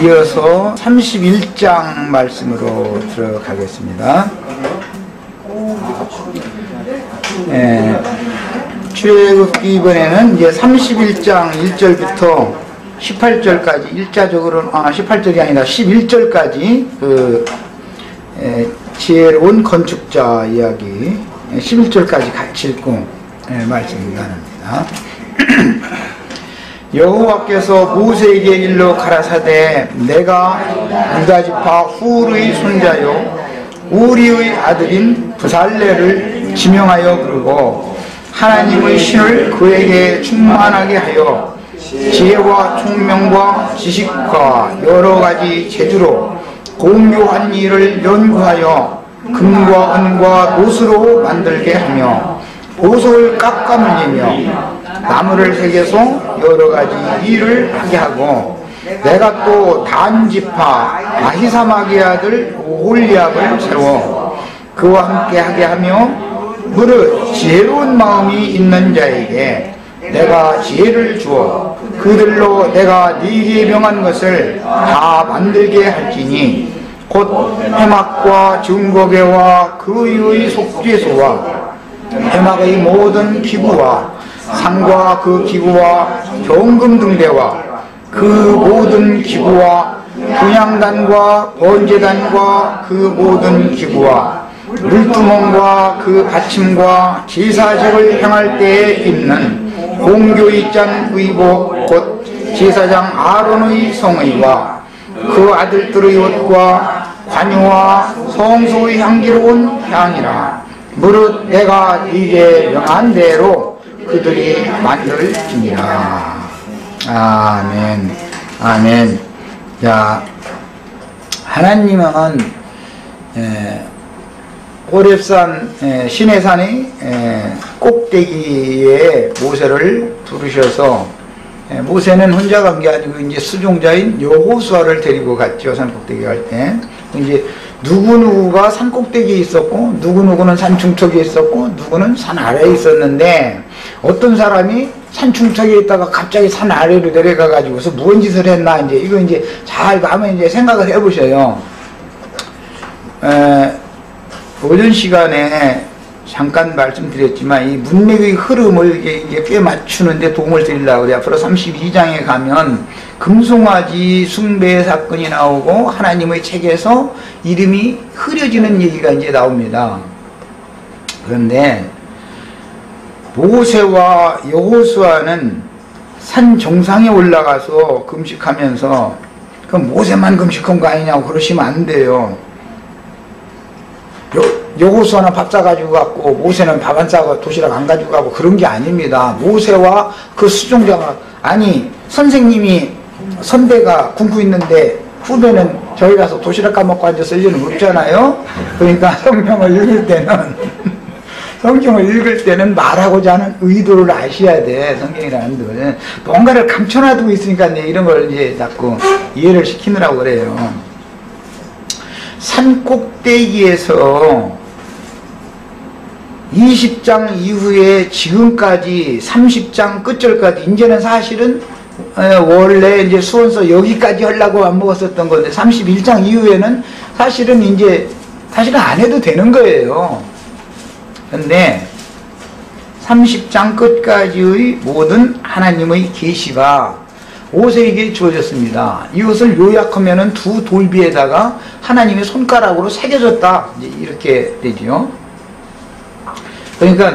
이어서 31장 말씀으로 들어가겠습니다. 출애굽기 이번에는 이제 31장 1절부터 18절까지 일자적으로는 18절이 아니라 11절까지 지혜로운 건축자 이야기 11절까지 같이 읽고 말씀 나눕니다. 여호와께서 모세에게 일러 가라사대 내가 유다 지파 훌의 손자요 우리의 아들인 부살레를 지명하여 부르고 하나님의 신을 그에게 충만하게 하여 지혜와 총명과 지식과 여러가지 재주로 공교한 일을 연구하여 금과 은과 노스로 만들게 하며 보석을 깎아 물리며 나무를 새겨서 여러가지 일을 하게 하고 내가 또 단지파 아히사막의 아들 오홀리압을 세워 그와 함께 하게 하며 무릇 지혜로운 마음이 있는 자에게 내가 지혜를 주어 그들로 내가 네게 명한 것을 다 만들게 할지니 곧 해막과 증거계와 그의 속죄소와 해막의 모든 기구와 산과 그 기구와 경금 등대와 그 모든 기구와 분향단과 번제단과 그 모든 기구와 물두멍과 그 받침과 제사직을 행할 때에 입는 공교의장 의복 곧 제사장 아론의 성의와 그 아들들의 옷과 관유와 성소의 향기로운 향이라 무릇 내가 네게 명한 대로 그들이 만들지니라. 아멘. 아멘. 자, 하나님은 호렙산 시내산의 꼭대기에 모세를 부르셔서 모세는 혼자 간 게 아니고 이제 수종자인 여호수아를 데리고 갔죠. 산 꼭대기 갈 때. 이제 누구누구가 산 꼭대기에 있었고 누구누구는 산 중턱에 있었고 누구는 산 아래에 있었는데 어떤 사람이 산 중턱에 있다가 갑자기 산 아래로 내려가 가지고서 무슨 짓을 했나 이제 이거 이제 잘 가면 이제 생각을 해보셔요. 오전 시간에 잠깐 말씀드렸지만 이 문맥의 흐름을 이게 꽤 맞추는데 도움을 드리려고 그래요. 앞으로 32장에 가면 금송아지 숭배 사건이 나오고 하나님의 책에서 이름이 흐려지는 얘기가 이제 나옵니다. 그런데 모세와 여호수아는 산 정상에 올라가서 금식하면서 그럼 모세만 금식한 거 아니냐고 그러시면 안 돼요. 여호수아는 밥 싸가지고 갔고 모세는 밥 안 싸고 도시락 안 가지고 가고 그런 게 아닙니다. 모세와 그 수종자가 아니 선생님이 선배가 굶고 있는데 후배는 저희 가서 도시락 까먹고 앉아서 일 일은 없잖아요. 그러니까 성경을 읽을 때는 말하고자 하는 의도를 아셔야 돼. 성경이라는 들 뭔가를 감춰놔두고 있으니까 이런 걸 이제 자꾸 이해를 시키느라고 그래요. 산 꼭대기에서 20장 이후에 지금까지 30장 끝절까지 이제는 사실은 원래 이제 수원서 여기까지 하려고 안 먹었었던 건데 31장 이후에는 사실은 안 해도 되는 거예요. 근데 30장 끝까지의 모든 하나님의 계시가 모세에게 주어졌습니다. 이것을 요약하면은 두 돌비에다가 하나님의 손가락으로 새겨졌다. 이제 이렇게 되죠. 그러니까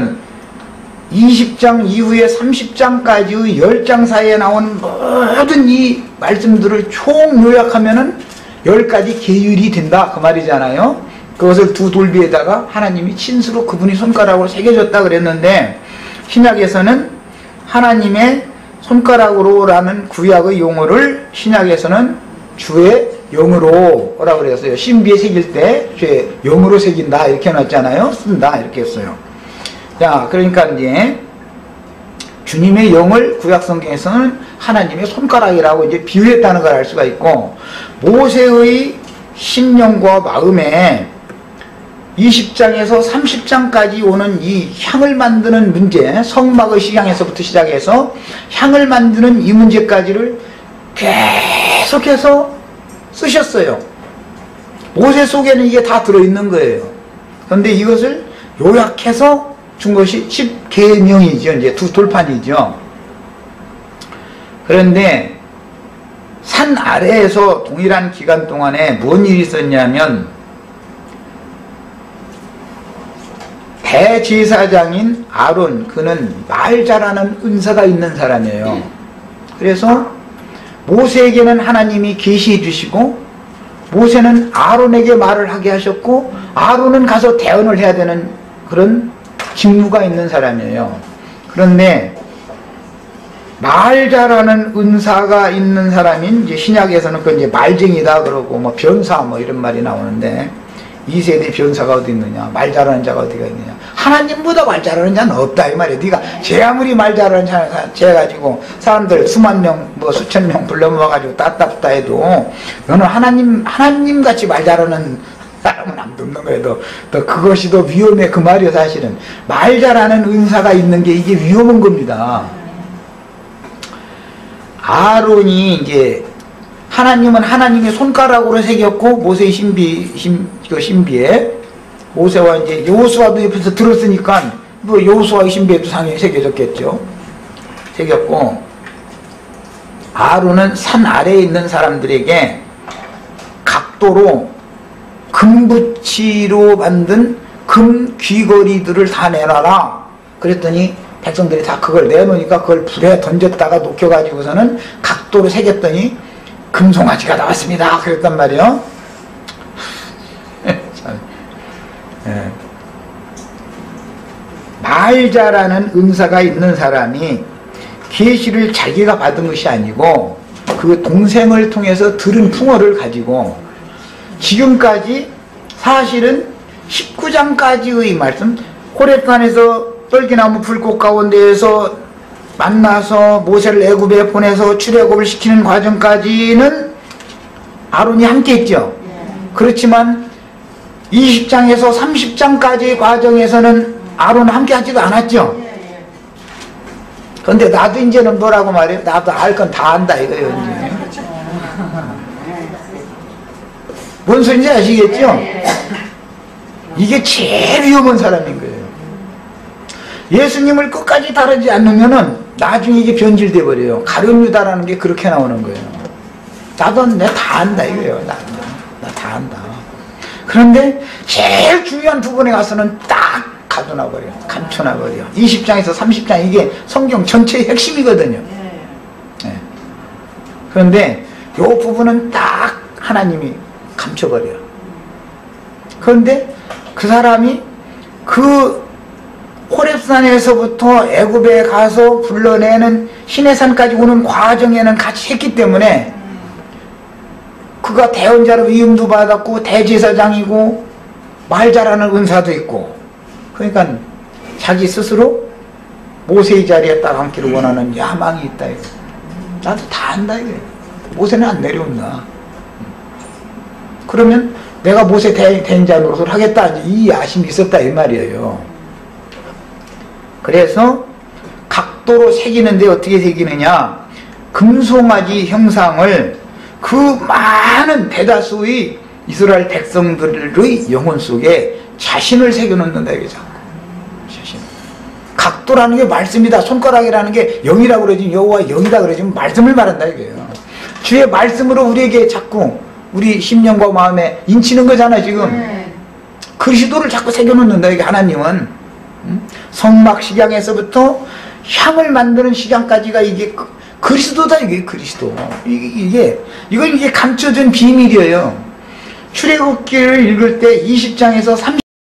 20장 이후에 30장까지의 10장 사이에 나온 모든 이 말씀들을 총 요약하면은 10가지 계율이 된다. 그 말이잖아요. 그것을 두 돌비에다가 하나님이 친수로 그분이 손가락으로 새겨졌다 그랬는데 신약에서는 하나님의 손가락으로라는 구약의 용어를 신약에서는 주의 영으로 라고 그랬어요. 신비에 새길 때 주의 영으로 새긴다 이렇게 해놨잖아요. 쓴다 이렇게 했어요. 자, 그러니까 이제 주님의 영을 구약성경에서는 하나님의 손가락이라고 이제 비유했다는 걸 알 수가 있고 모세의 심령과 마음에 20장에서 30장까지 오는 이 향을 만드는 문제, 성막의 시향에서부터 시작해서 향을 만드는 이 문제까지를 계속해서 쓰셨어요. 모세 속에는 이게 다 들어있는 거예요. 그런데 이것을 요약해서 준 것이 10계명이죠. 이제 두 돌판이죠. 그런데 산 아래에서 동일한 기간 동안에 뭔 일이 있었냐면 대제사장인 아론, 그는 말 잘하는 은사가 있는 사람이에요. 그래서 모세에게는 하나님이 계시해 주시고 모세는 아론에게 말을 하게 하셨고 아론은 가서 대언을 해야 되는 그런 직무가 있는 사람이에요. 그런데 말 잘하는 은사가 있는 사람인 이제 신약에서는 그 이제 말쟁이다 그러고 뭐 변사 뭐 이런 말이 나오는데 이 세대 변사가 어디 있느냐? 말 잘하는 자가 어디가 있느냐? 하나님보다 말 잘하는 자는 없다 이 말이야. 네가 제 아무리 말 잘하는 자 가지고 사람들 수만 명 뭐 수천 명 불러 모아가지고 따따따 해도 너는 하나님 같이 말 잘하는 사람은 안 듣는 거예요. 더 그것이 더 위험해. 그 말이요. 사실은 말 잘하는 은사가 있는 게 이게 위험한 겁니다. 아론이 이제 하나님은 하나님의 손가락으로 새겼고 모세의 신비에 모세와 이제 여호수아도 옆에서 들었으니까 뭐 여호수아의 신비에도 상에 새겨졌겠죠. 새겼고 아론은 산 아래에 있는 사람들에게 각도로 금붙이로 만든 금 귀걸이들을 다 내놔라. 그랬더니 백성들이 다 그걸 내놓으니까 그걸 불에 던졌다가 녹여가지고서는 각도로 새겼더니 금송아지가 나왔습니다. 그랬단 말이에요. 말 잘하는 은사가 있는 사람이 계시를 자기가 받은 것이 아니고 그 동생을 통해서 들은 풍어를 가지고 지금까지 사실은 19장까지의 말씀, 호렙산에서 떨기나무 불꽃 가운데에서 만나서 모세를 애굽에 보내서 출애굽을 시키는 과정까지는 아론이 함께 했죠. 그렇지만 20장에서 30장까지의 과정에서는 아론은 함께 하지도 않았죠. 그런데 나도 이제는 뭐라고 말해요? 나도 알 건 다 안다 이거예요. 이제. 뭔 소리인지 아시겠죠? 이게 제일 위험한 사람인 거예요. 예수님을 끝까지 따르지 않으면은 나중에 이게 변질돼 버려요. 가룟 유다라는 게 그렇게 나오는 거예요. 나도 내가 다 안다 이거예요. 나 다 안다. 그런데 제일 중요한 부분에 가서는 딱 가둬놔버려. 감춰놔버려. 20장에서 30장 이게 성경 전체의 핵심이거든요. 네. 그런데 이 부분은 딱 하나님이 감춰버려요. 그런데 그 사람이 그 호렙산에서부터 애굽에 가서 불러내는 시내산까지 오는 과정에는 같이 했기 때문에 그가 대언자로 위임도 받았고 대제사장이고 말 잘하는 은사도 있고 그러니까 자기 스스로 모세의 자리에 딱 앉기를 원하는 야망이 있다 이거. 나도 다 안다 이거. 모세는 안 내려온다. 그러면 내가 모세 대행자 노릇을 하겠다 이 야심이 있었다 이 말이에요. 그래서 각도로 새기는데 어떻게 새기느냐? 금송아지 형상을 그 많은 대다수의 이스라엘 백성들의 영혼 속에 자신을 새겨놓는다 이거죠. 자신. 각도라는 게 말씀이다. 손가락이라는 게 영이라고 그러지 여호와 영이다 그러지 말씀을 말한다 이거예요. 주의 말씀으로 우리에게 자꾸 우리 심령과 마음에 인치는 거잖아 지금. 그리스도를 자꾸 새겨놓는다 이게 하나님은. 성막 식양에서부터 향을 만드는 식양까지가 이게 그리스도다 이게 그리스도. 이건 감춰진 비밀이에요. 출애굽기를 읽을 때 20장에서 30